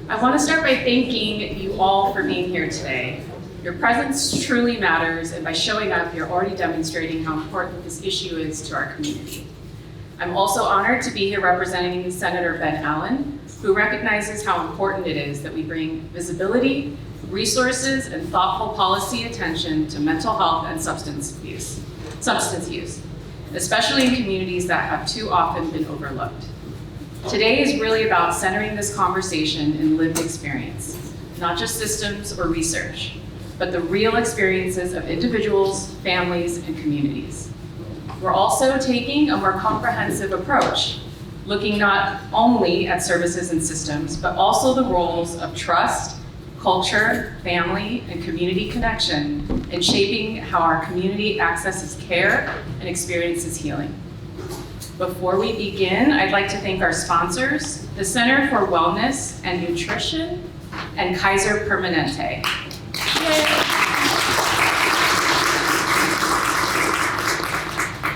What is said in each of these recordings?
I want to start by thanking you all for being here today. Your presence truly matters, and by showing up, you're already demonstrating how important this issue is to our community. I'm also honored to be here representing Senator Ben Allen, who recognizes how important it is that we bring visibility, resources, and thoughtful policy attention to mental health and substance use, especially in communities that have too often been overlooked. Today is really about centering this conversation in lived experience, not just systems or research, but the real experiences of individuals, families, and communities. We're also taking a more comprehensive approach, looking not only at services and systems, but also the roles of trust, culture, family, and community connection in shaping how our community accesses care and experiences healing. Before we begin, I'd like to thank our sponsors, the Center for Wellness and Nutrition, and Kaiser Permanente.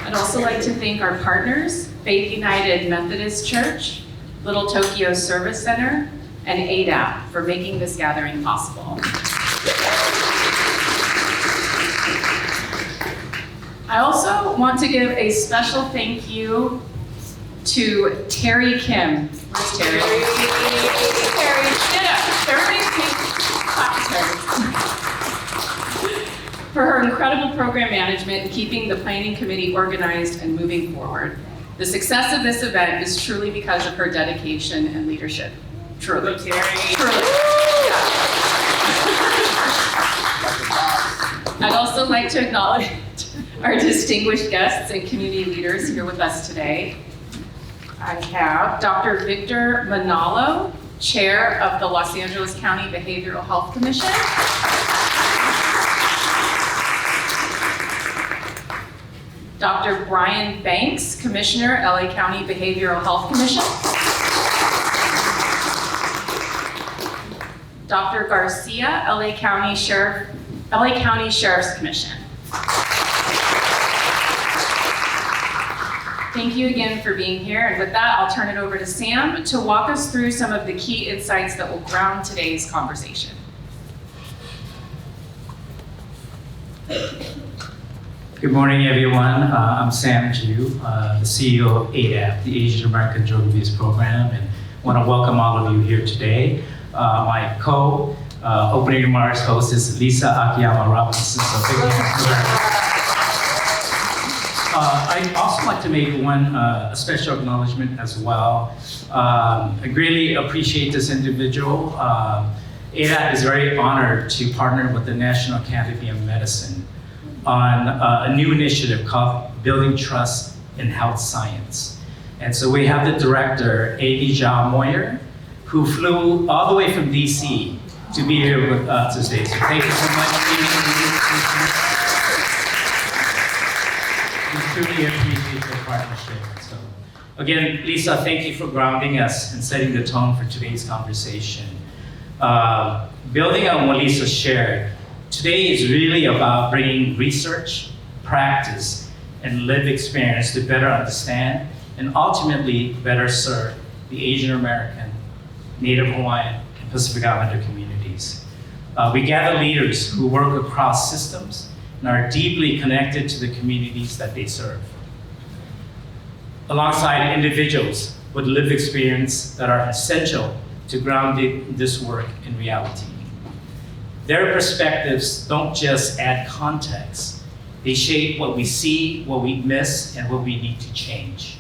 I'd also like to thank our partners, Faith United Methodist Church, Little Tokyo Service Center, and AADAP for making this gathering possible. I also want to give a special thank you to Terry Kim. Where's Terry? Terry, get up. Everybody clap to Terry. For her incredible program management and keeping the planning committee organized and moving forward. The success of this event is truly because of her dedication and leadership. Truly. Terry. Truly. I'd also like to acknowledge our distinguished guests and community leaders here with us today. I have Dr. Victor Manalo, Chair of the Los Angeles County Behavioral Health Commission. Dr. Brian Banks, Commissioner, LA County Behavioral Health Commission. Dr. Garcia, LA County Sheriff's Commission. Thank you again for being here, and with that, I'll turn it over to Sam to walk us through some of the key insights that will ground today's conversation. Good morning, everyone. I'm Sam Ju, the CEO of AADAP, the Asian American Drug Abuse Program, and I want to welcome all of you here today. My opening remarks host is Lisa Akiyama Robinson. So big hands for her. I'd also like to make a special acknowledgement as well. I greatly appreciate this individual. AADAP is very honored to partner with the National Academy of Medicine on a new initiative called Building Trust in Health Science. And so we have the director, Adija Moyer, who flew all the way from DC to be here with us today. So thank you so much. We truly appreciate your partnership. So again, Lisa, thank you for grounding us and setting the tone for today's conversation. Building on what Lisa shared, today is really about bringing research, practice, and lived experience to better understand and ultimately better serve the Asian American, Native Hawaiian, and Pacific Islander communities. We gather leaders who work across systems and are deeply connected to the communities that they serve, alongside individuals with lived experience that are essential to grounding this work in reality. Their perspectives don't just add context, they shape what we see, what we miss, and what we need to change.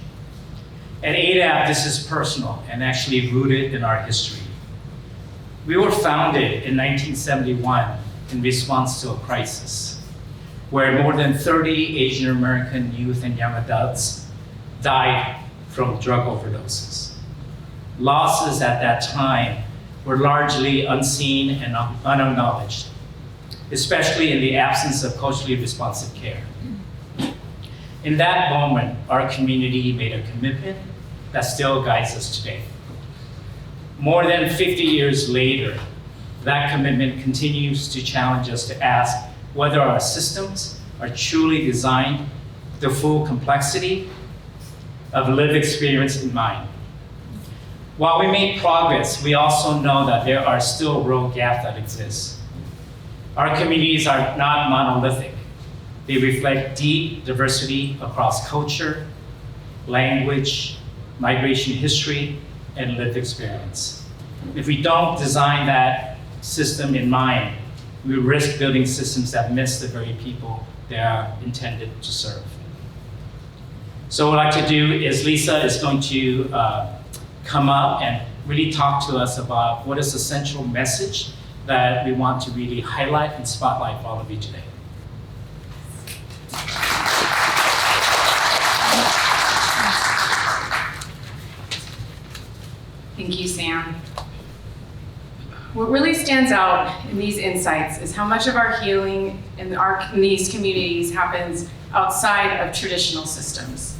At AADAP, this is personal and actually rooted in our history. We were founded in 1971 in response to a crisis where more than 30 Asian American youth and young adults died from drug overdoses. Losses at that time were largely unseen and unacknowledged, especially in the absence of culturally responsive care. In that moment, our community made a commitment that still guides us today. More than 50 years later, that commitment continues to challenge us to ask whether our systems are truly designed with the full complexity of lived experience in mind. While we make progress, we also know that there are still real gaps that exist. Our communities are not monolithic. They reflect deep diversity across culture, language, migration history, and lived experience. If we don't design that system in mind, we risk building systems that miss the very people they are intended to serve. So what I'd like to do is Lisa is going to come up and really talk to us about what is the central message that we want to really highlight and spotlight for all of you today. Thank you, Sam. What really stands out in these insights is how much of our healing in these communities happens outside of traditional systems.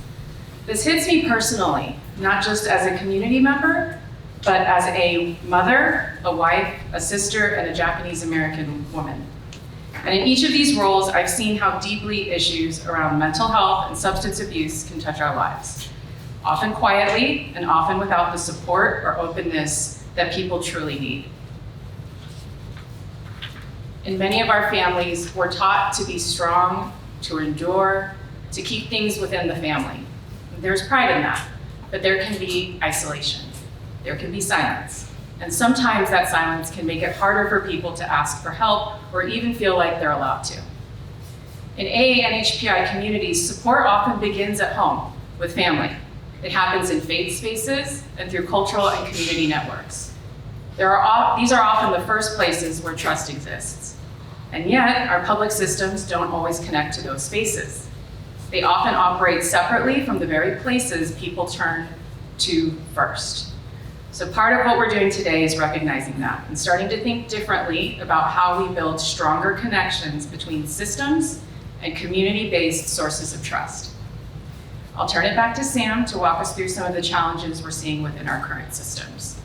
This hits me personally, not just as a community member, but as a mother, a wife, a sister, and a Japanese American woman. And in each of these roles, I've seen how deeply issues around mental health and substance abuse can touch our lives, often quietly and often without the support or openness that people truly need. In many of our families, we're taught to be strong, to endure, to keep things within the family. There's pride in that, but there can be isolation. There can be silence. And sometimes that silence can make it harder for people to ask for help or even feel like they're allowed to. In NHPI communities, support often begins at home with family. It happens in faith spaces and through cultural and community networks. These are often the first places where trust exists. And yet, our public systems don't always connect to those spaces. They often operate separately from the very places people turn to first. So part of what we're doing today is recognizing that and starting to think differently about how we build stronger connections between systems and community-based sources of trust. I'll turn it back to Sam to walk us through some of the challenges we're seeing within our current systems.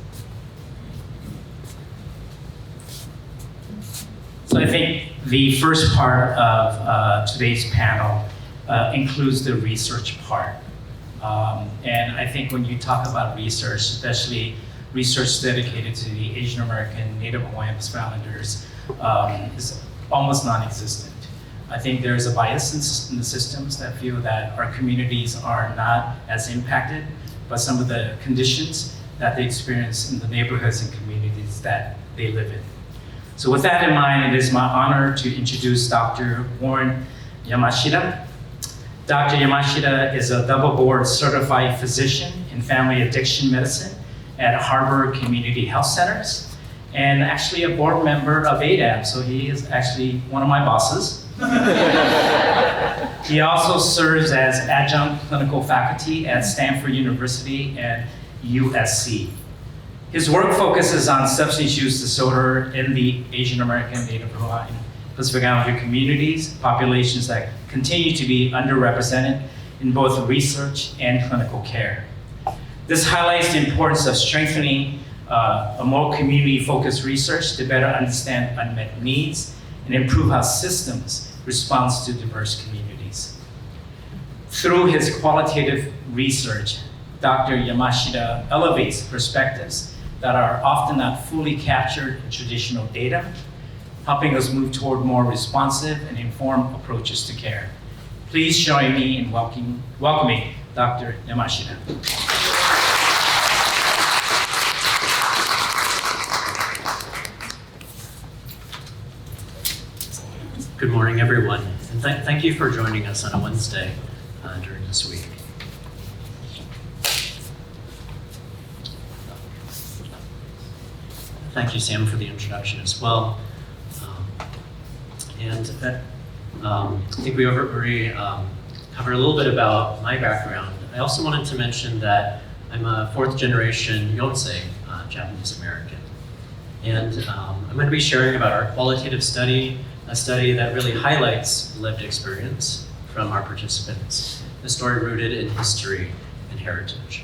So I think the first part of today's panel includes the research part. And I think when you talk about research, especially research dedicated to the Asian American, Native Hawaiian, Pacific Islanders, is almost non-existent. I think there is a bias in the systems that feel that our communities are not as impacted by some of the conditions that they experience in the neighborhoods and communities that they live in. So with that in mind, it is my honor to introduce Dr. Warren Yamashita. Dr. Yamashita is a double board certified physician in family addiction medicine at Harbor Community Health Centers, and actually a board member of AADAP, so he is actually one of my bosses. He also serves as adjunct clinical faculty at Stanford University and USC. His work focuses on substance use disorder in the Asian American, Native Hawaiian, Pacific Islander communities, populations that continue to be underrepresented in both research and clinical care. This highlights the importance of strengthening a more community-focused research to better understand unmet needs and improve how systems respond to diverse communities. Through his qualitative research, Dr. Yamashita elevates perspectives that are often not fully captured in traditional data, helping us move toward more responsive and informed approaches to care. Please join me in welcoming Dr. Yamashita. Good morning, everyone, and thank you for joining us on a Wednesday during this week. Thank you, Sam, for the introduction as well. I think we already covered a little bit about my background. I also wanted to mention that I'm a fourth generation Yonsei, Japanese American. And I'm going to be sharing about our qualitative study, a study that really highlights lived experience from our participants, a story rooted in history and heritage.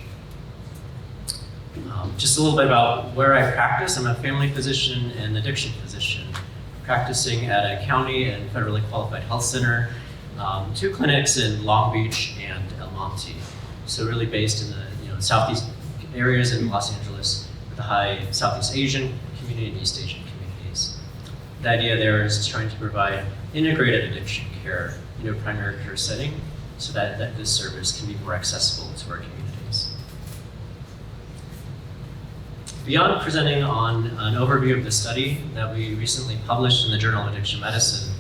Just a little bit about where I practice. I'm a family physician and addiction physician, practicing at a county and federally qualified health center, 2 clinics in Long Beach and El Monte. So really based in the southeast areas in Los Angeles with a high Southeast Asian community and East Asian communities. The idea there is trying to provide integrated addiction care in a primary care setting so that this service can be more accessible to our communities. Beyond presenting on an overview of the study that we recently published in the Journal of Addiction Medicine,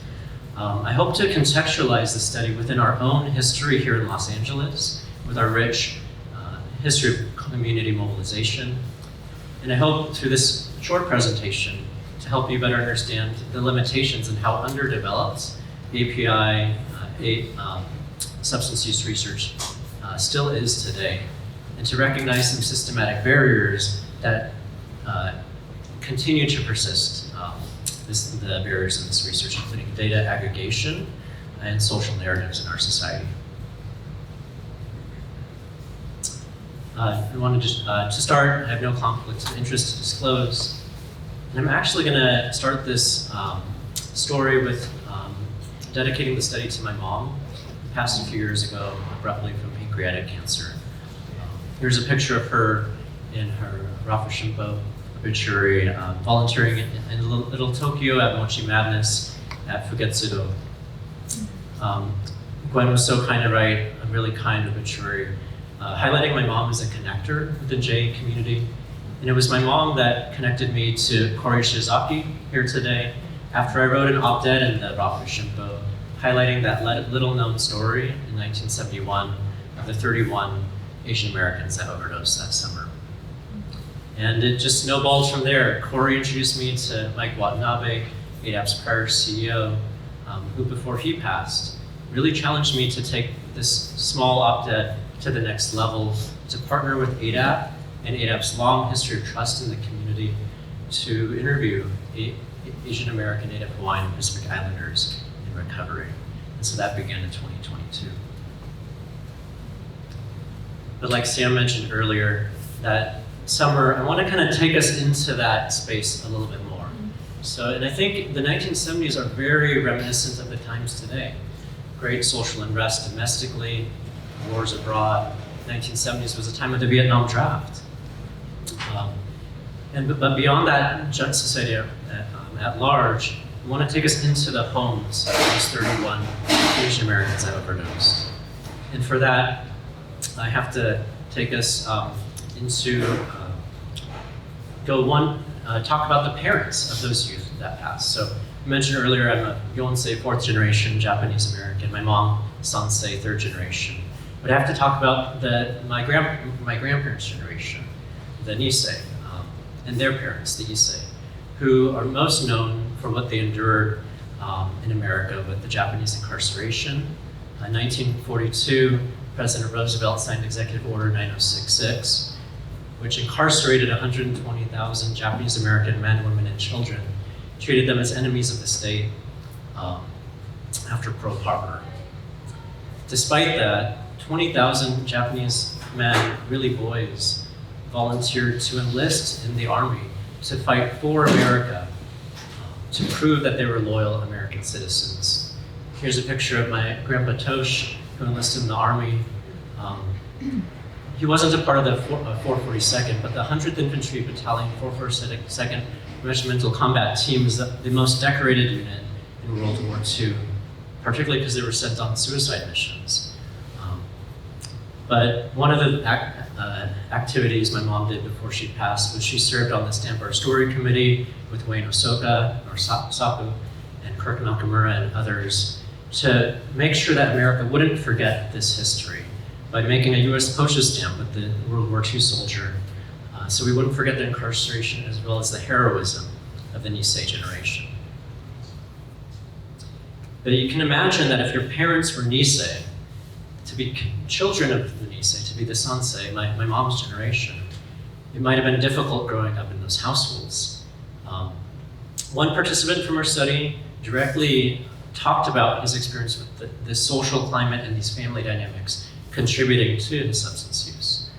I hope to contextualize the study within our own history here in Los Angeles with our rich history of community mobilization. And I hope through this short presentation to help you better understand the limitations and how underdeveloped API substance use research still is today, and to recognize some systematic barriers that continue to persist, the barriers in this research, including data aggregation and social narratives in our society. I wanted to start, I have no conflicts of interest to disclose. And I'm actually going to start this story with dedicating the study to my mom, who passed a few years ago abruptly from pancreatic cancer. Here's a picture of her in her Rafa Shimpo obituary, volunteering in Little Tokyo at Mochi Madness at Fugetsudo. Gwen was so kind to write a really kind obituary, highlighting my mom as a connector with the J community. And it was my mom that connected me to Kori Shizaki here today after I wrote an op-ed in the Rafa Shimpo highlighting that little-known story in 1971 of the 31 Asian Americans that overdosed that summer. And it just snowballed from there. Corey introduced me to Mike Watanabe, AADAP's prior CEO, who before he passed, really challenged me to take this small op-ed to the next level, to partner with AADAP and AADAP's long history of trust in the community to interview Asian American, Native Hawaiian, and Pacific Islanders in recovery. And so that began in 2022. But like Sam mentioned earlier, that summer, I want to kind of take us into that space a little bit more. So, and I think the 1970s are very reminiscent of the times today. Great social unrest domestically, wars abroad. 1970s was the time of the Vietnam draft. But beyond that, society at large, I want to take us into the homes of these 31 Asian Americans that overdosed. And for that, I have to take us into talk about the parents of those youth that passed. So I mentioned earlier, I'm a Yonsei, 4th generation Japanese American. My mom, Sansei, 3rd generation. But I have to talk about my grandparents' generation, the Nisei, and their parents, the Issei, who are most known for what they endured in America with the Japanese incarceration. In 1942, President Roosevelt signed Executive Order 9066, which incarcerated 120,000 Japanese American men, women, and children, treated them as enemies of the state after Pearl Harbor. Despite that, 20,000 Japanese men, really boys, volunteered to enlist in the army to fight for America, to prove that they were loyal American citizens. Here's a picture of my grandpa Tosh, who enlisted in the army. He wasn't a part of the 442nd, but the 100th Infantry Battalion 442nd Regimental Combat Team is the most decorated unit in World War II, particularly because they were sent on suicide missions. But one of the activities my mom did before she passed was she served on the Stamp Art Story Committee with Wayne Osoka, or Sapu, and Kirk Nakamura and others to make sure that America wouldn't forget this history by making a U.S. postage stamp with the World War II soldier, so we wouldn't forget the incarceration as well as the heroism of the Nisei generation. But you can imagine that if your parents were Nisei, to be children of the Nisei, to be the Sansei, my mom's generation, it might have been difficult growing up in those households. One participant from our study directly talked about his experience with the social climate and these family dynamics contributing to the substance use.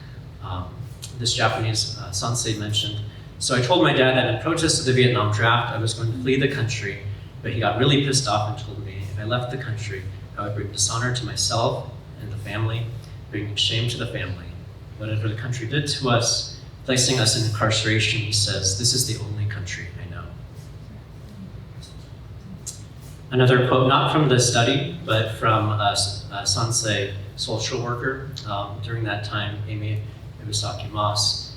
This Japanese Sansei mentioned, so I told my dad that in protest of the Vietnam draft, I was going to flee the country, but he got really pissed off and told me if I left the country, I would bring dishonor to myself and the family, bringing shame to the family. Whatever the country did to us, Placing us in incarceration, he says, "This is the only country I know." Another quote, not from the study, but from a Sansei social worker during that time, Amy Iwasaki-Moss,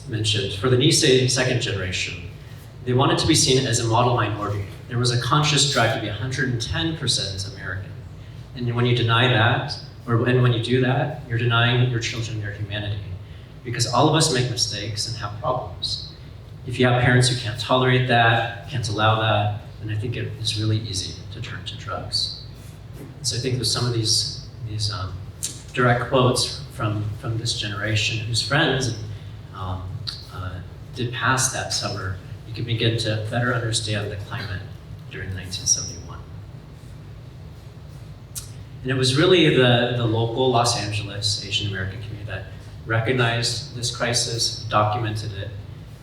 mentioned, for the Nisei second generation, they wanted to be seen as a model minority. There was a conscious drive to be 110% American. And when you deny that, and when you do that, you're denying your children their humanity. Because all of us make mistakes and have problems. If you have parents who can't tolerate that, can't allow that, then I think it is really easy to turn to drugs. So I think there's some of these direct quotes from this generation whose friends did pass that summer. You can begin to better understand the climate during 1971. And it was really the local Los Angeles Asian American community that recognized this crisis, documented it.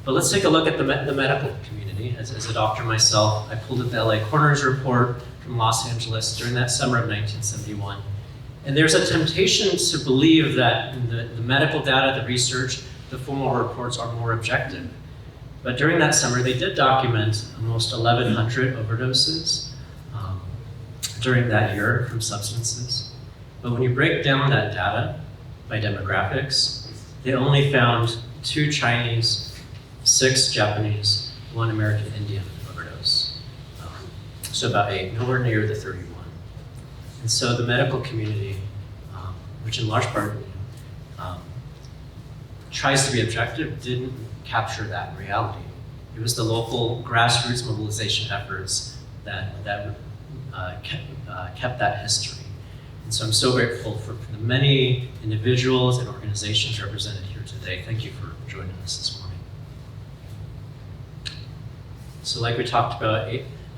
But let's take a look at the medical community. As a doctor myself, I pulled up the LA Coroner's report from Los Angeles during that summer of 1971. And there's a temptation to believe that the medical data, the research, the formal reports are more objective. But during that summer, they did document almost 1,100 overdoses during that year from substances. But when you break down that data by demographics, they only found 2 Chinese, 6 Japanese, 1 American Indian overdose. So about 8, nowhere near the 31. And so the medical community, which in large part tries to be objective, didn't capture that reality. It was the local grassroots mobilization efforts that kept that history. And so I'm so grateful for the many individuals and organizations represented here today. Thank you for joining us this morning. So like we talked about,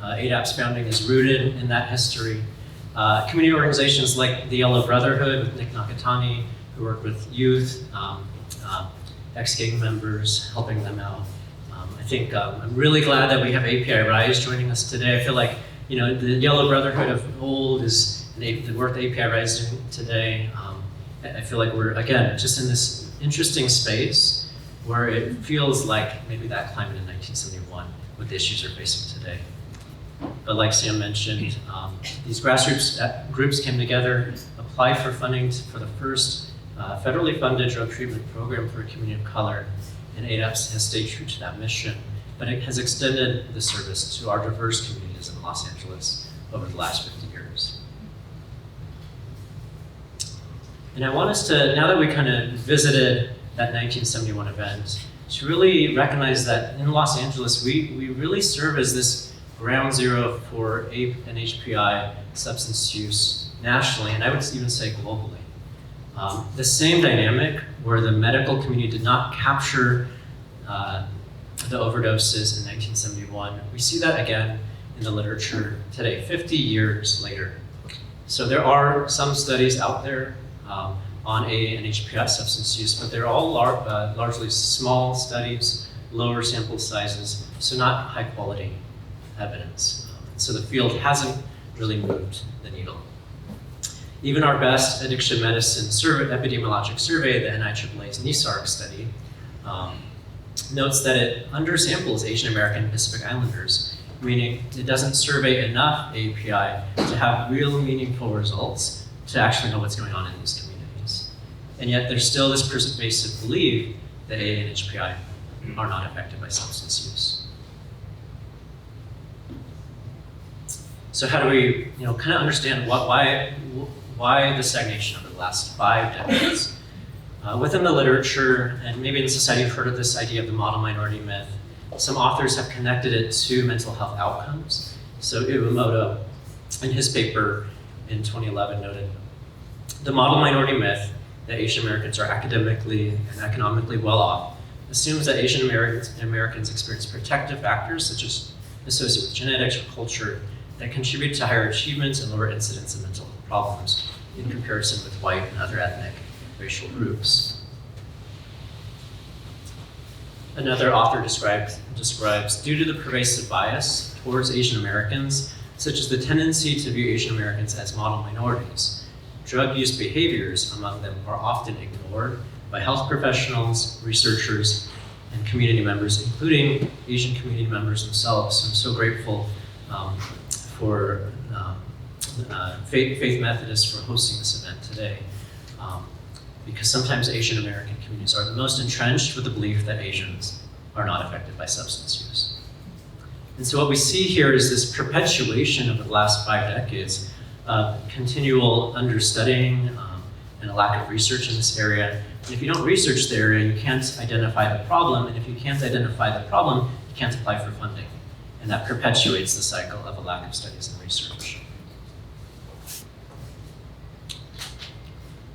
AADAP's founding is rooted in that history. Community organizations like the Yellow Brotherhood with Nick Nakatani, who work with youth, ex-gang members, helping them out. I think I'm really glad that we have API Rise joining us today. I feel like, the Yellow Brotherhood of old is the work that API Rise is doing today. I feel like we're, again, just in this interesting space where it feels like maybe that climate in 1971, what the issues are facing today. But like Sam mentioned, these grassroots groups came together, applied for funding for the first federally funded drug treatment program for a community of color, and AADAP has stayed true to that mission, but it has extended the service to our diverse communities in Los Angeles over the last 50 years. And I want us to, now that we kind of visited that 1971 event, to really recognize that in Los Angeles, we really serve as this ground zero for NHPI substance use nationally, and I would even say globally. The same dynamic where the medical community did not capture the overdoses in 1971, we see that again in the literature today, 50 years later. So there are some studies out there on AA and HPI substance use, but they're all largely small studies, lower sample sizes, so not high quality evidence. So the field hasn't really moved the needle. Even our best addiction medicine epidemiologic survey, the NIAAA's NESARC study, notes that it undersamples Asian American and Pacific Islanders, meaning it doesn't survey enough API to have real meaningful results to actually know what's going on in these communities. And yet there's still this pervasive belief that AA and HPI are not affected by substance use. So how do we, kind of understand why the stagnation over the last 5 decades? Within the literature, and maybe in society you've heard of this idea of the model minority myth, some authors have connected it to mental health outcomes. So Iwamoto, in his paper in 2011, noted, the model minority myth that Asian Americans are academically and economically well off assumes that Asian Americans experience protective factors such as associated with genetics or culture that contribute to higher achievements and lower incidence of mental health problems in comparison with white and other ethnic racial groups. Another author describes, due to the pervasive bias towards Asian Americans, such as the tendency to view Asian Americans as model minorities, drug use behaviors among them are often ignored by health professionals, researchers, and community members, including Asian community members themselves. I'm so grateful for Faith Methodist for hosting this event today, because sometimes Asian American communities are the most entrenched with the belief that Asians are not affected by substance use. And so what we see here is this perpetuation over the last 5 decades of continual understudying and a lack of research in this area. And if you don't research the area, you can't identify the problem, and if you can't identify the problem, you can't apply for funding. And that perpetuates the cycle of a lack of studies and research.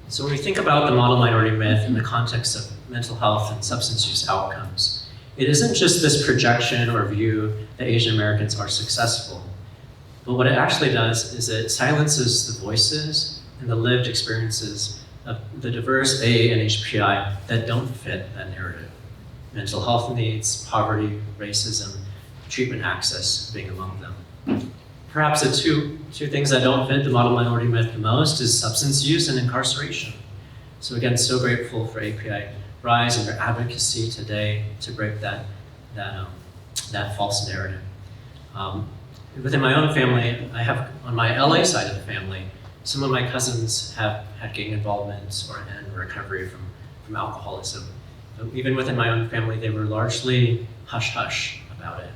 So when we think about the model minority myth in the context of mental health and substance use outcomes, it isn't just this projection or view that Asian Americans are successful, but what it actually does is it silences the voices and the lived experiences of the diverse AA and NHPI that don't fit that narrative. Mental health needs, poverty, racism, treatment access being among them. Perhaps the two things that don't fit the model minority myth the most is substance use and incarceration. So again, so grateful for API Rise and their advocacy today to break that false narrative. Within my own family, I have, on my LA side of the family, some of my cousins have had gang involvement and recovery from alcoholism. Even within my own family, they were largely hush-hush about it.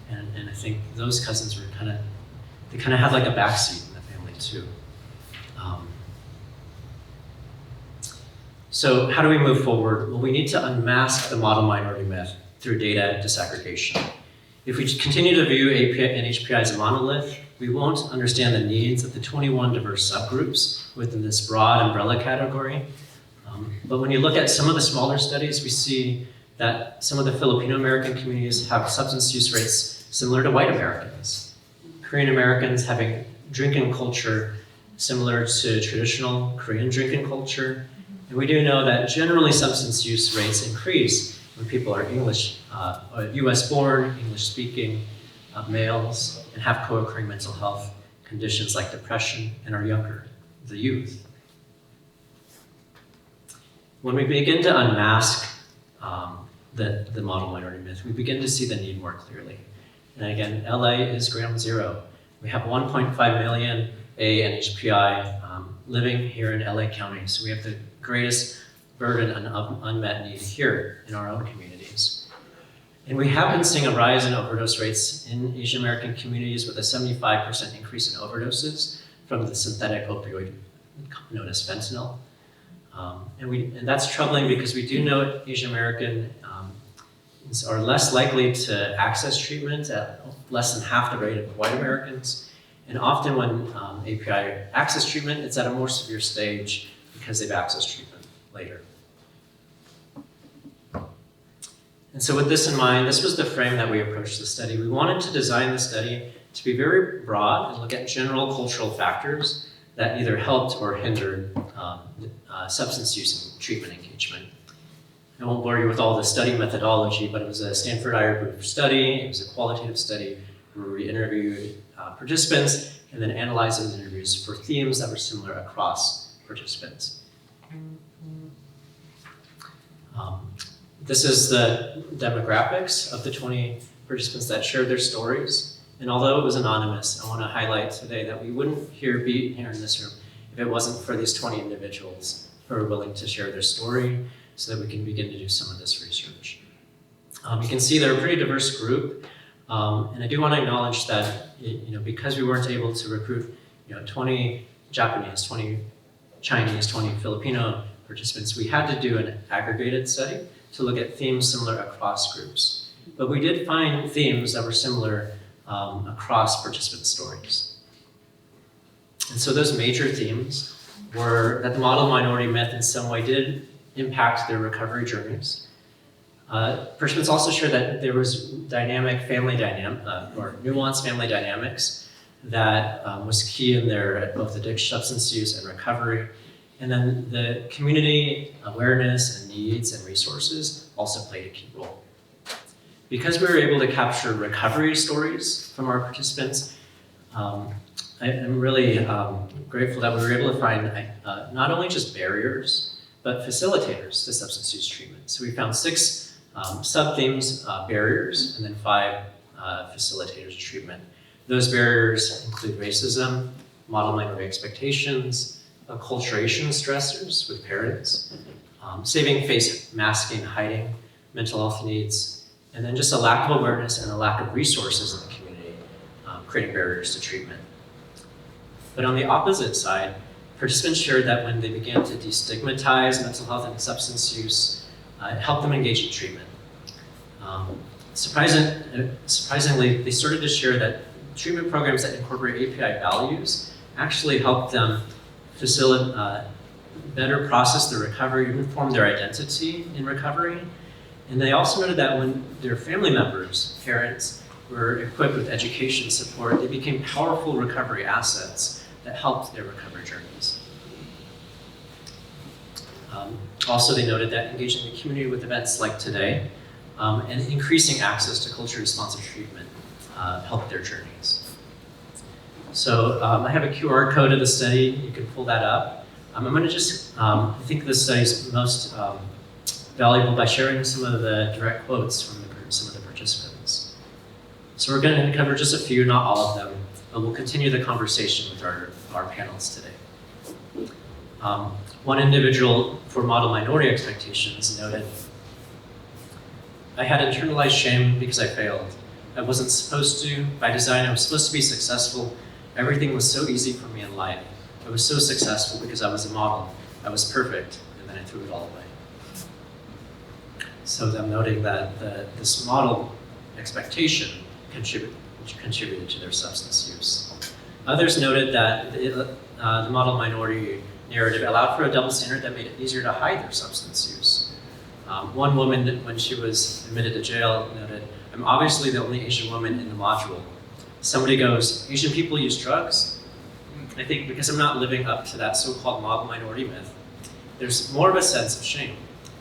And I think those cousins were kind of had like a backseat in the family too. So how do we move forward? Well, we need to unmask the model minority myth through data disaggregation. If we continue to view NHPI as a monolith, we won't understand the needs of the 21 diverse subgroups within this broad umbrella category. But when you look at some of the smaller studies, we see that some of the Filipino American communities have substance use rates similar to white Americans. Korean Americans having drinking culture similar to traditional Korean drinking culture. And we do know that generally substance use rates increase when people are English, US born, English speaking males, and have co-occurring mental health conditions like depression and are younger, the youth. When we begin to unmask the model minority myth, we begin to see the need more clearly. And again, LA is ground zero. We have 1.5 million NHPI living here in LA County, so we have the greatest burden and unmet need here in our own communities. And we have been seeing a rise in overdose rates in Asian American communities with a 75% increase in overdoses from the synthetic opioid known as fentanyl. And that's troubling because we do know Asian Americans are less likely to access treatment at less than half the rate of white Americans. And often when API access treatment, it's at a more severe stage because they've accessed treatment later. And so with this in mind, this was the frame that we approached the study. We wanted to design the study to be very broad and look at general cultural factors that either helped or hindered substance use and treatment engagement. I won't bore you with all the study methodology, but it was a Stanford Ira group study. It was a qualitative study where we interviewed participants and then analyzed those interviews for themes that were similar across participants. This is the demographics of the 20 participants that shared their stories. And although it was anonymous, I want to highlight today that we wouldn't be here in this room if it wasn't for these 20 individuals who are willing to share their story so that we can begin to do some of this research. You can see they're a pretty diverse group. And I do want to acknowledge that, because we weren't able to recruit, 20 Japanese, 20 Chinese, 20 Filipino participants, we had to do an aggregated study to look at themes similar across groups. But we did find themes that were similar across participant stories. And so those major themes were that the model minority myth in some way did impact their recovery journeys. Participants also shared that there was dynamic family or nuanced family dynamics that was key in their both addiction, substance use, and recovery. And then the community awareness and needs and resources also played a key role. Because we were able to capture recovery stories from our participants, I'm really grateful that we were able to find not only just barriers, but facilitators to substance use treatment. So we found 6 sub-themes, barriers, and then 5 facilitators of treatment. Those barriers include racism, model minority expectations, acculturation stressors with parents, saving face masking, hiding, mental health needs, and then just a lack of awareness and a lack of resources in the community, creating barriers to treatment. But on the opposite side, participants shared that when they began to destigmatize mental health and substance use, it helped them engage in treatment. Surprisingly, they started to share that treatment programs that incorporate API values actually help them better process their recovery, even form their identity in recovery. And they also noted that when their family members, parents, were equipped with education support, they became powerful recovery assets that helped their recovery journeys. Also, they noted that engaging the community with events like today and increasing access to culturally responsive treatment helped their journeys. So I have a QR code of the study. You can pull that up. I'm going to just, I think this study is most valuable by sharing some of the direct quotes from some of the participants. So we're going to cover just a few, not all of them, but we'll continue the conversation with our panels today. One individual for model minority expectations noted, "I had internalized shame because I failed. I wasn't supposed to. By design, I was supposed to be successful. Everything was so easy for me in life. I was so successful because I was a model. I was perfect, and then I threw it all away." So I'm noting that this model expectation contributed to their substance use. Others noted that the model minority narrative allowed for a double standard that made it easier to hide their substance use. One woman, when she was admitted to jail, noted, "I'm obviously the only Asian woman in the module. Somebody goes, 'Asian people use drugs?' I think because I'm not living up to that so-called model minority myth, there's more of a sense of shame.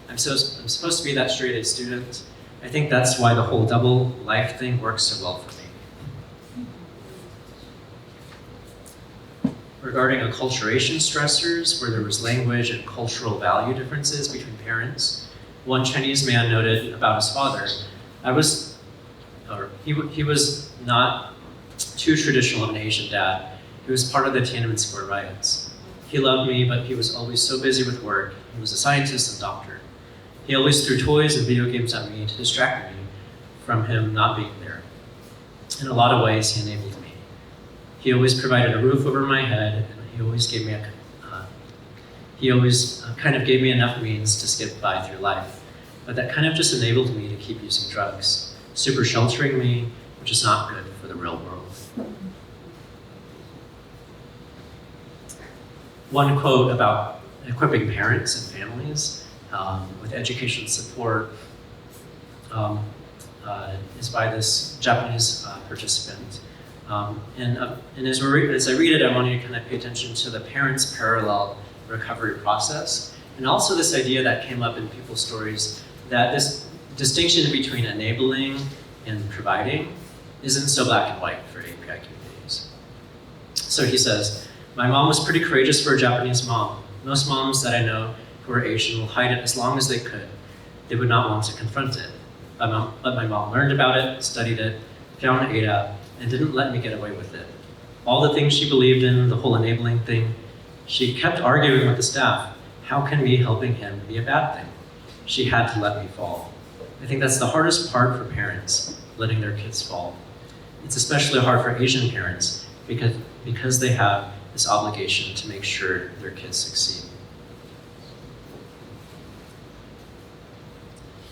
I'm supposed to be that straight-A student. I think that's why the whole double life thing works so well for me." Regarding acculturation stressors, where there was language and cultural value differences between parents, one Chinese man noted about his father, he was not too traditional of an Asian dad. He was part of the Tiananmen Square riots. He loved me, but he was always so busy with work. He was a scientist and doctor. He always threw toys and video games at me to distract me from him not being there. In a lot of ways, he enabled me. He always provided a roof over my head, and he always kind of gave me enough means to skip by through life. But that kind of just enabled me to keep using drugs, super sheltering me, which is not good for the real world. One quote about equipping parents and families with education support is by this Japanese participant. And as I read it, I want you to kind of pay attention to the parents' parallel recovery process, and also this idea that came up in people's stories that this distinction between enabling and providing isn't so black and white for API communities. So he says, "My mom was pretty courageous for a Japanese mom. Most moms that I know who are Asian will hide it as long as they could. They would not want to confront it. But my mom learned about it, studied it, found AADAP, and didn't let me get away with it. All the things she believed in, the whole enabling thing, she kept arguing with the staff. How can me helping him be a bad thing? She had to let me fall." I think that's the hardest part for parents, letting their kids fall. It's especially hard for Asian parents because they have this obligation to make sure their kids succeed.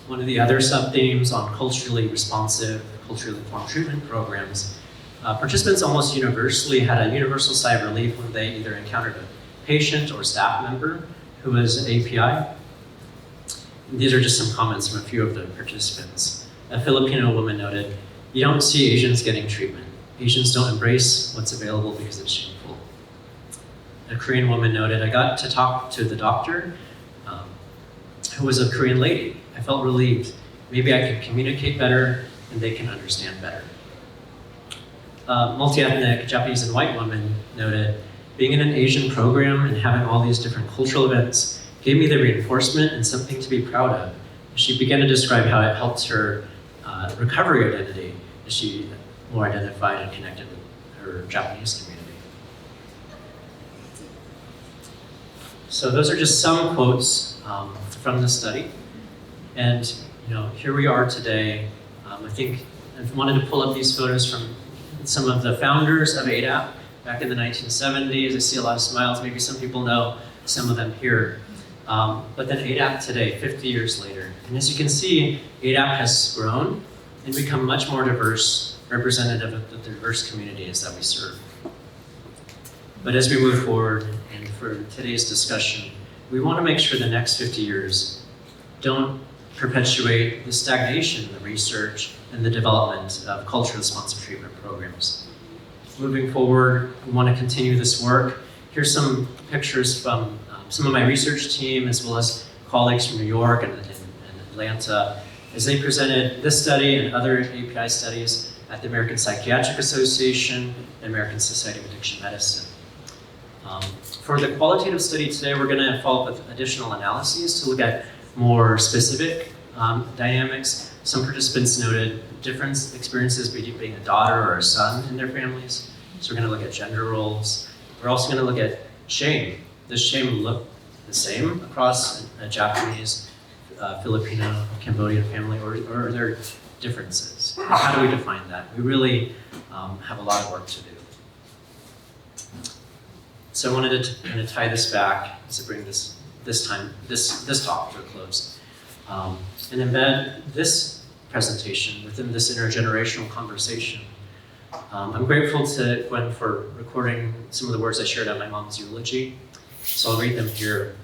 One of the other sub-themes on culturally responsive, culturally informed treatment programs, participants almost universally had a universal sigh of relief when they either encountered a patient or staff member who was API. These are just some comments from a few of the participants. A Filipino woman noted, "You don't see Asians getting treatment. Asians don't embrace what's available because it's shameful." A Korean woman noted, "I got to talk to the doctor, who was a Korean lady. I felt relieved. Maybe I can communicate better and they can understand better." Multi-ethnic Japanese and white woman noted, "Being in an Asian program and having all these different cultural events gave me the reinforcement and something to be proud of. She began to describe how it helped her recovery identity as she more identified and connected with her Japanese community. So those are just some quotes from the study. And here we are today. I think I wanted to pull up these photos from some of the founders of AADAP back in the 1970s. I see a lot of smiles. Maybe some people know some of them here. But then AADAP today, 50 years later. And as you can see, AADAP has grown and become much more diverse, representative of the diverse communities that we serve. But as we move forward, and for today's discussion, we want to make sure the next 50 years don't perpetuate the stagnation in the research and the development of culturally responsive treatment programs. Moving forward, we want to continue this work. Here's some pictures from some of my research team, as well as colleagues from New York and Atlanta, as they presented this study and other API studies at the American Psychiatric Association and American Society of Addiction Medicine. For the qualitative study today, we're going to follow up with additional analyses to look at more specific dynamics. Some participants noted different experiences being a daughter or a son in their families. So we're going to look at gender roles. We're also going to look at shame. Does shame look the same across a Japanese, Filipino, Cambodian family, or are there differences? How do we define that? We really have a lot of work to do. So I wanted to kind of tie this back to bring this talk to a close, and embed this presentation within this intergenerational conversation. I'm grateful to Gwen for recording some of the words I shared at my mom's eulogy. So I'll read them here.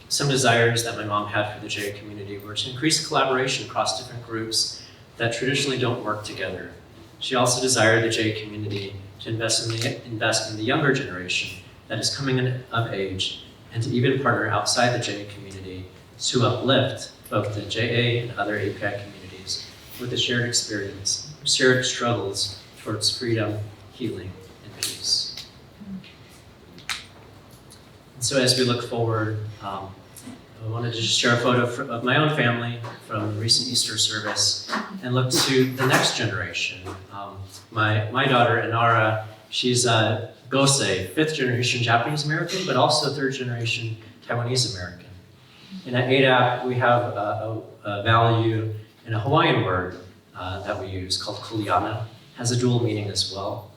Some desires that my mom had for the JA community were to increase collaboration across different groups that traditionally don't work together. She also desired the JA community to invest in the younger generation that is coming of age, and to even partner outside the JA community to uplift both the JA and other API communities with a shared experience, shared struggles towards freedom, healing, and peace. So as we look forward, I wanted to just share a photo of my own family from the recent Easter service and look to the next generation. My daughter, Inara, she's a Gosei, 5th generation Japanese American, but also 3rd generation Taiwanese American. And at AADAP, we have a value in a Hawaiian word that we use called kuleana. Has a dual meaning as well.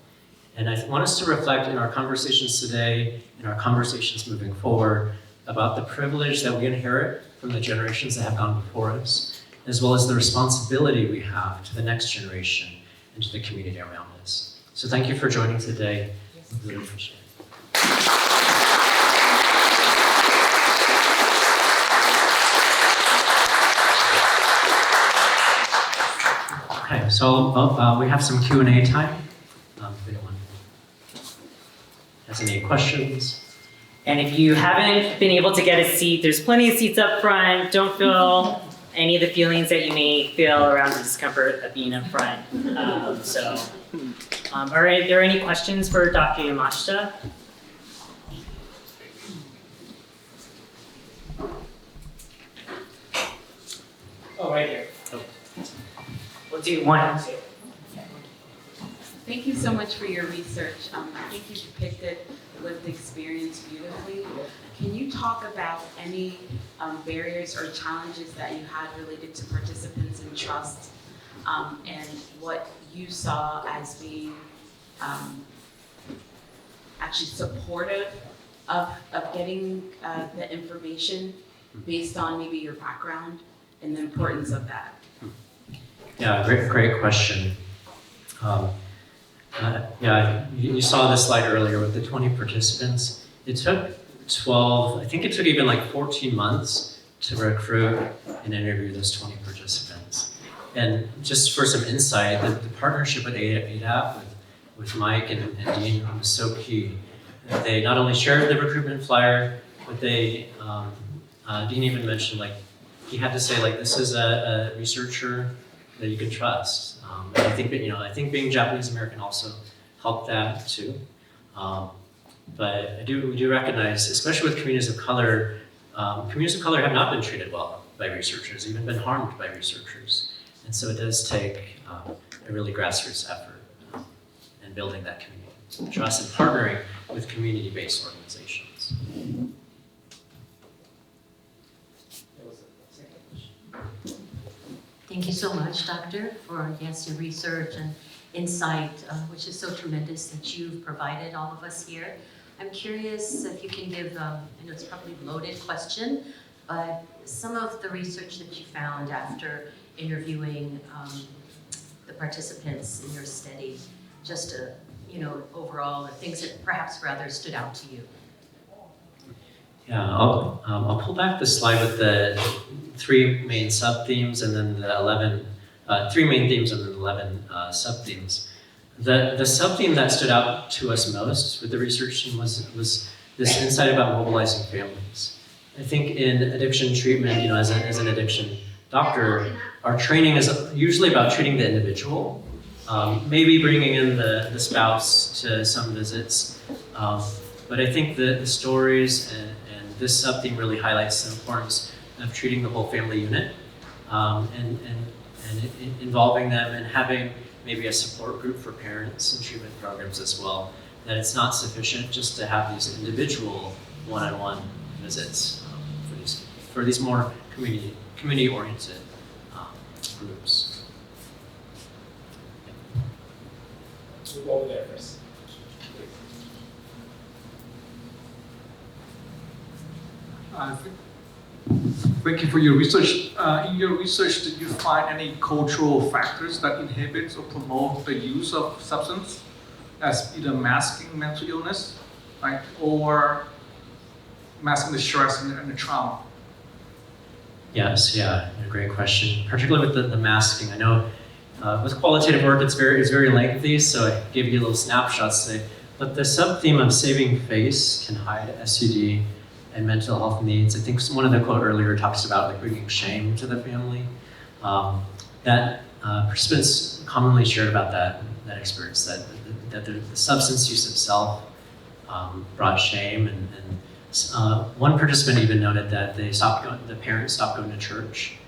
And I want us to reflect in our conversations today, in our conversations moving forward, about the privilege that we inherit from the generations that have gone before us, as well as the responsibility we have to the next generation and to the community around us. So thank you for joining today. I really appreciate it. Okay, so we have some Q&A time. If anyone has any questions. And if you haven't been able to get a seat, there's plenty of seats up front. Don't feel any of the feelings that you may feel around the discomfort of being up front. Are there any questions for Dr. Yamashita? Oh, right here. We'll do one. Thank you so much for your research. I think you depicted the lived experience beautifully. Can you talk about any barriers or challenges that you had related to participants in trust, and what you saw as being actually supportive of getting the information based on maybe your background and the importance of that? Yeah, great question. You saw this slide earlier with the 20 participants. It took 12, I think it took even like 14 months to recruit and interview those 20 participants. And just for some insight, the partnership with AADAP, with Mike and Dean was so key. They not only shared the recruitment flyer, but they, Dean even mentioned, like, he had to say, like, this is a researcher that you can trust. And I think being Japanese American also helped that too. But we do recognize, especially with communities of color have not been treated well by researchers, even been harmed by researchers. And so it does take a really grassroots effort in building that community trust and partnering with community-based organizations. Thank you so much, Doctor, for your research and insight, which is so tremendous that you've provided all of us here. I'm curious if you can give, I know it's probably a loaded question, but some of the research that you found after interviewing the participants in your study, just overall, things that perhaps rather stood out to you. Yeah, I'll pull back the slide with the 3 main sub-themes and then the 3 main themes and then 11 sub-themes. The sub-theme that stood out to us most with the research team was this insight about mobilizing families. I think in addiction treatment, as an addiction doctor, our training is usually about treating the individual, maybe bringing in the spouse to some visits. But I think the stories and this sub-theme really highlights the importance of treating the whole family unit and involving them and having maybe a support group for parents and treatment programs as well. That it's not sufficient just to have these individual one-on-one visits for these more community-oriented groups. We'll go over there first. Thank you for your research. In your research, did you find any cultural factors that inhibit or promote the use of substance as either masking mental illness, right, or masking the stress and the trauma? Yes, yeah, a great question. Particularly with the masking, I know with qualitative work it's very lengthy, so I gave you little snapshots today. But the sub-theme of saving face can hide SUD and mental health needs. I think one of the quote earlier talks about bringing shame to the family. That participants commonly shared about that experience, that the substance use itself brought shame, and one participant even noted that the parents stopped going to church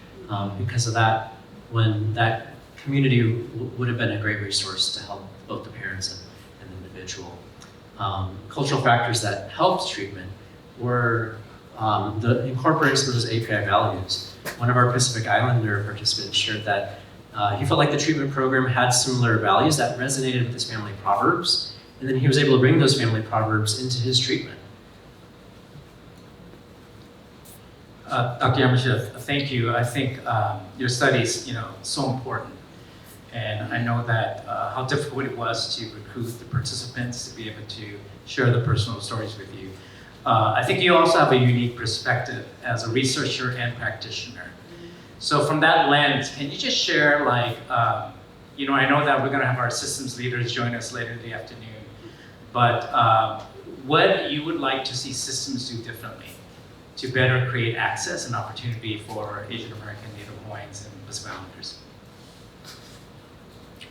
because of that, when that community would have been a great resource to help both the parents and the individual. Cultural factors that helped treatment were incorporating some of those API values. One of our Pacific Islander participants shared that he felt like the treatment program had similar values that resonated with his family proverbs, and then he was able to bring those family proverbs into his treatment. Dr. Yamashita, thank you. I think your study is, so important. And I know that how difficult it was to recruit the participants to be able to share the personal stories with you. I think you also have a unique perspective as a researcher and practitioner. So from that lens, can you just share, I know that we're going to have our systems leaders join us later in the afternoon, but what you would like to see systems do differently to better create access and opportunity for Asian American, Native Hawaiians, and Pacific Islanders?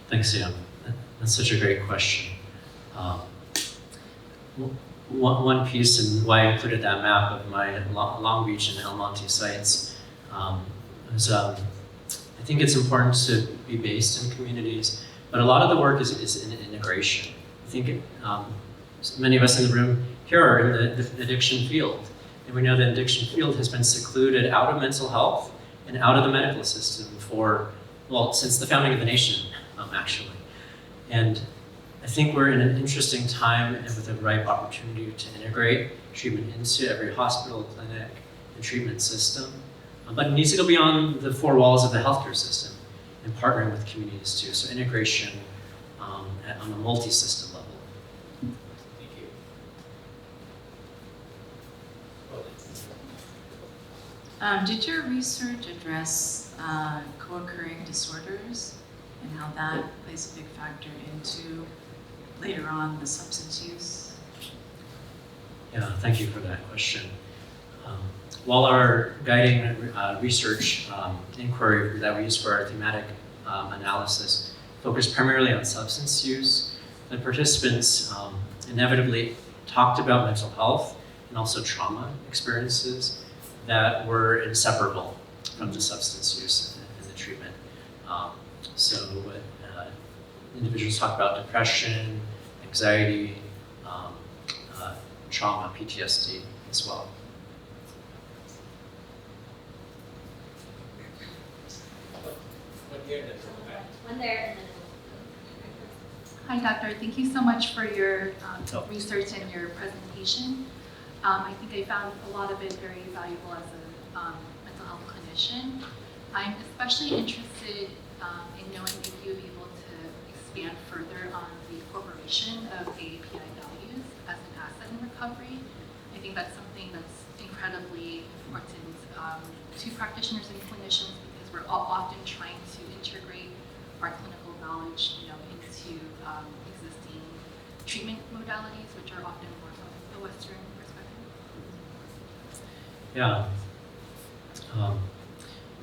Thanks, Sam. That's such a great question. One piece, and why I included that map of my Long Beach and El Monte sites, is I think it's important to be based in communities, but a lot of the work is in integration. I think many of us in the room here are in the addiction field, and we know the addiction field has been secluded out of mental health and out of the medical system since the founding of the nation, actually. And I think we're in an interesting time and with a ripe opportunity to integrate treatment into every hospital, clinic, and treatment system. But it needs to go beyond the 4 walls of the healthcare system and partnering with communities too. So integration on a multi-system level. Thank you. Did your research address co-occurring disorders and how that plays a big factor into later on the substance use? Yeah, thank you for that question. While our guiding research inquiry that we use for our thematic analysis focused primarily on substance use, the participants inevitably talked about mental health and also trauma experiences that were inseparable from the substance use and the treatment. Individuals talk about depression, anxiety, trauma, PTSD as well. One there and then Hi, Doctor. Thank you so much for your research and your presentation. I think I found a lot of it very valuable as a mental health clinician. I'm especially interested in knowing if you would be able to expand further on the incorporation of AAPI values as an asset in recovery. I think that's something that's incredibly important to practitioners and clinicians because we're all often trying to integrate our clinical knowledge, into existing treatment modalities, which are often more from the Western perspective. Yeah.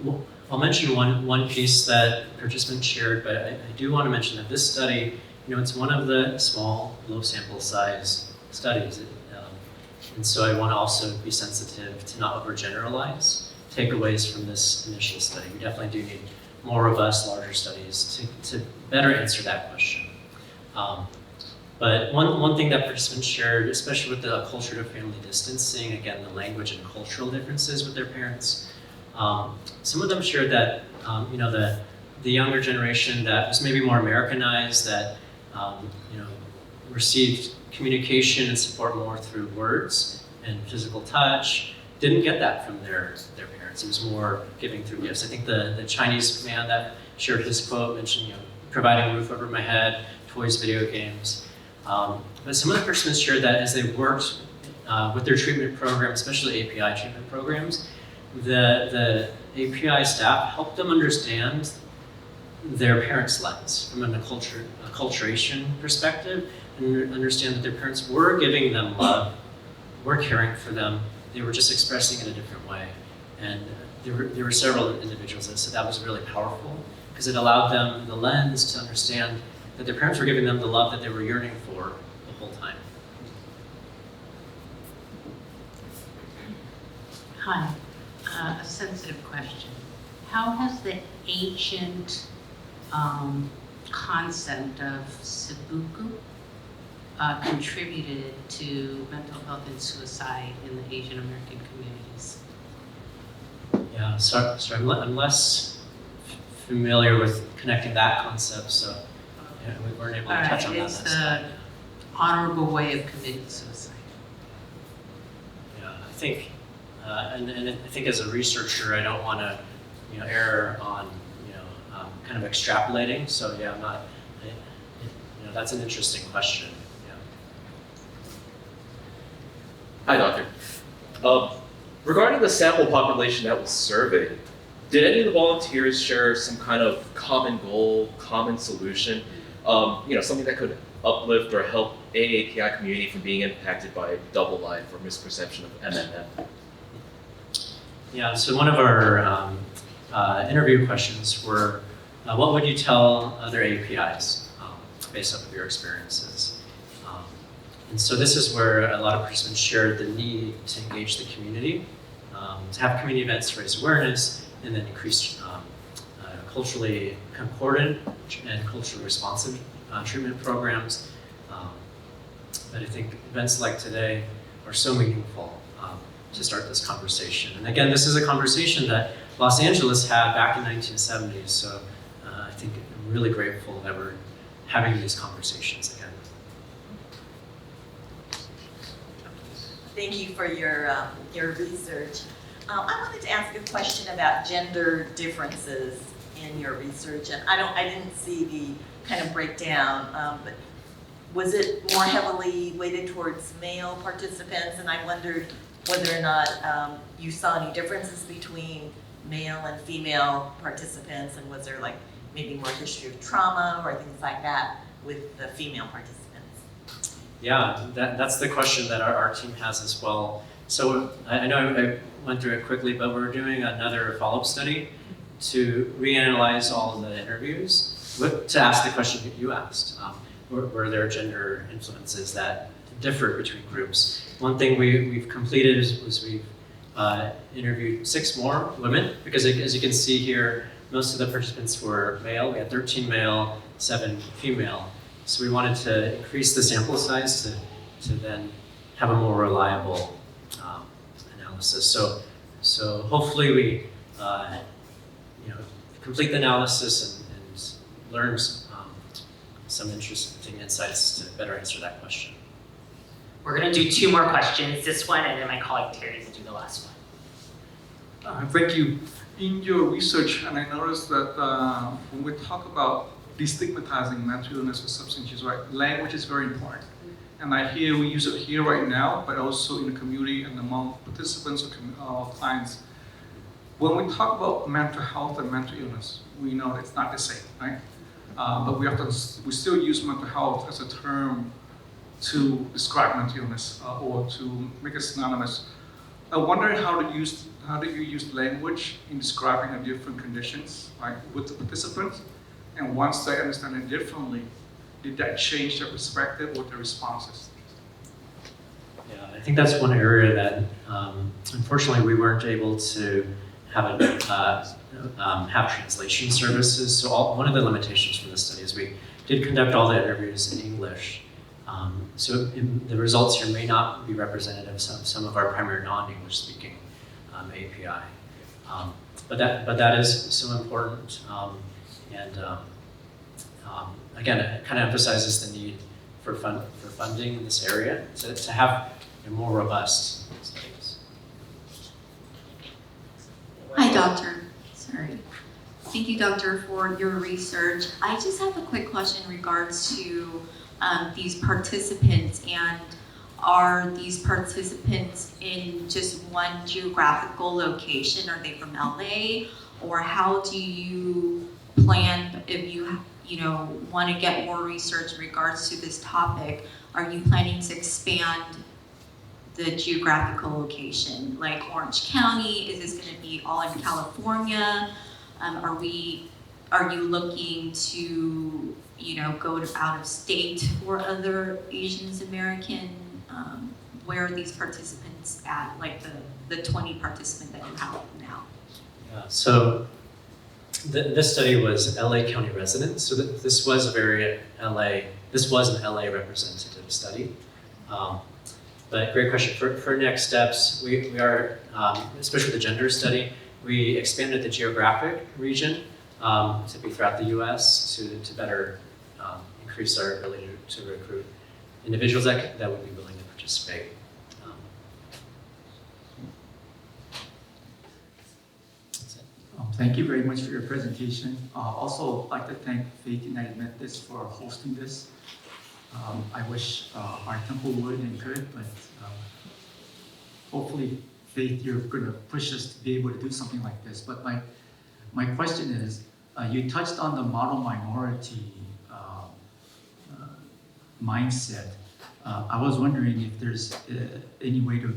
Well, I'll mention one piece that participants shared, but I do want to mention that this study, it's one of the small, low sample size studies. And so I want to also be sensitive to not overgeneralize takeaways from this initial study. We definitely do need more robust, larger studies to better answer that question. But one thing that participants shared, especially with the culture to family distancing, again, the language and cultural differences with their parents, some of them shared that, the younger generation that was maybe more Americanized, that, received communication and support more through words and physical touch, didn't get that from their parents. It was more giving through gifts. I think the Chinese man that shared his quote mentioned, providing a roof over my head, toys, video games. But some of the participants shared that as they worked with their treatment program, especially API treatment programs, the API staff helped them understand their parents' lens from an acculturation perspective, and understand that their parents were giving them love, were caring for them. They were just expressing it a different way. And there were several individuals that said that was really powerful because it allowed them the lens to understand that their parents were giving them the love that they were yearning for the whole time. Hi, a sensitive question. How has the ancient concept of Sibuku contributed to mental health and suicide in the Asian American communities? Yeah, sorry, I'm less familiar with connecting that concept, so we weren't able to touch on that. It's the honorable way of committing suicide. Yeah, I think, and I think as a researcher, I don't want to, err on, kind of extrapolating. So yeah, I'm not. That's an interesting question. Yeah. Hi, Doctor. Regarding the sample population that was surveyed, did any of the volunteers share some kind of common goal, common solution, something that could uplift or help AAPI community from being impacted by double life or misperception of MMM? Yeah, so one of our interview questions were, what would you tell other APIs based off of your experiences? And so this is where a lot of participants shared the need to engage the community, to have community events to raise awareness, and then increase culturally concordant and culturally responsive treatment programs. But I think events like today are so meaningful to start this conversation. And again, this is a conversation that Los Angeles had back in 1970s, so I think I'm really grateful that we're having these conversations again. Thank you for your research. I wanted to ask a question about gender differences in your research, and I didn't see the kind of breakdown, but was it more heavily weighted towards male participants? And I wondered whether or not you saw any differences between male and female participants, and was there maybe more history of trauma or things like that with the female participants? Yeah, that's the question that our team has as well. So I know I went through it quickly, but we're doing another follow-up study to reanalyze all of the interviews to ask the question that you asked. were there gender influences that differ between groups. One thing we've completed was we've interviewed 6 more women, because as you can see here, most of the participants were male. We had 13 male, 7 female. So we wanted to increase the sample size to then have a more reliable analysis. So hopefully we complete the analysis and learn some interesting insights to better answer that question. We're gonna do 2 more questions, this one and then my colleague Terry will do the last one. Thank you. In your research, and I noticed that when we talk about destigmatizing mental illness or substance use, right, language is very important. And I hear we use it here right now, but also in the community and among participants or clients. When we talk about mental health and mental illness, we know it's not the same, right? But we still use mental health as a term to describe mental illness or to make it synonymous. I wonder how do you use language in describing the different conditions, right, with the participants? And once they understand it differently, did that change their perspective or their responses? Yeah, I think that's one area that unfortunately we weren't able to have translation services. So one of the limitations from this study is we did conduct all the interviews in English. So the results here may not be representative of some of our primary non-English speaking API. But that is so important. Again, it kind of emphasizes the need for funding in this area to have more robust studies. Hi, Doctor. Sorry. Thank you, Doctor, for your research. I just have a quick question in regards to these participants, and are these participants in just one geographical location? Are they from LA? Or how do you plan, if you want to get more research in regards to this topic, are you planning to expand the geographical location? Like Orange County, is this going to be all in California? Are you looking to go out of state for other Asian American? Where are these participants at, like the 20 participants that you have now? Yeah, so this study was LA County residents, so this was an LA representative study. But great question. For next steps, we are, especially the gender study, we expanded the geographic region to be throughout the US to better increase our ability to recruit individuals that would be willing to participate. That's it. Thank you very much for your presentation. Also, I'd like to thank Faith United Methodist for hosting this. I wish our temple would and could, but hopefully, Faith, you're going to push us to be able to do something like this. But my question is, you touched on the model minority mindset. I was wondering if there's any way to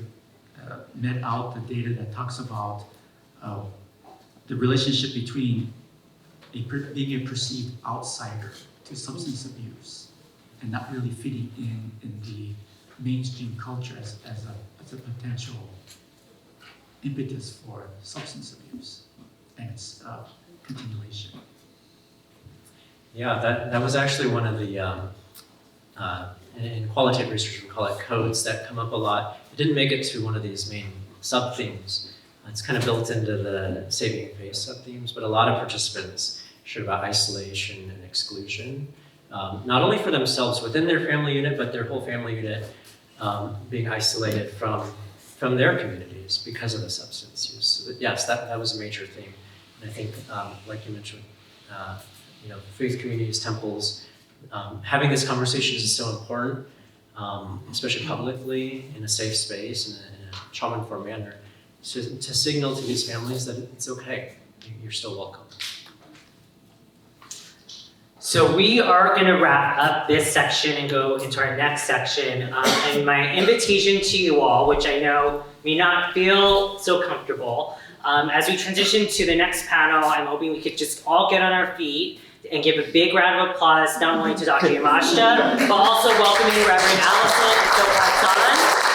net out the data that talks about the relationship between being a perceived outsider to substance abuse and not really fitting in the mainstream culture as a potential impetus for substance abuse and its continuation. Yeah, that was actually one of the, in qualitative research we call it codes that come up a lot. It didn't make it to one of these main sub-themes. It's kind of built into the saving face sub-themes, but a lot of participants shared about isolation and exclusion, not only for themselves within their family unit, but their whole family unit being isolated from their communities because of the substance use. So yes, that was a major theme. And I think, like you mentioned, faith communities, temples, having this conversation is so important, especially publicly in a safe space, in a trauma-informed manner, to signal to these families that it's okay, you're still welcome. So we are going to wrap up this section and go into our next section. And my invitation to you all, which I know may not feel so comfortable, as we transition to the next panel, I'm hoping we could just all get on our feet and give a big round of applause not only to Dr. Yamashita, but also welcoming Reverend Allison and Phil Patton.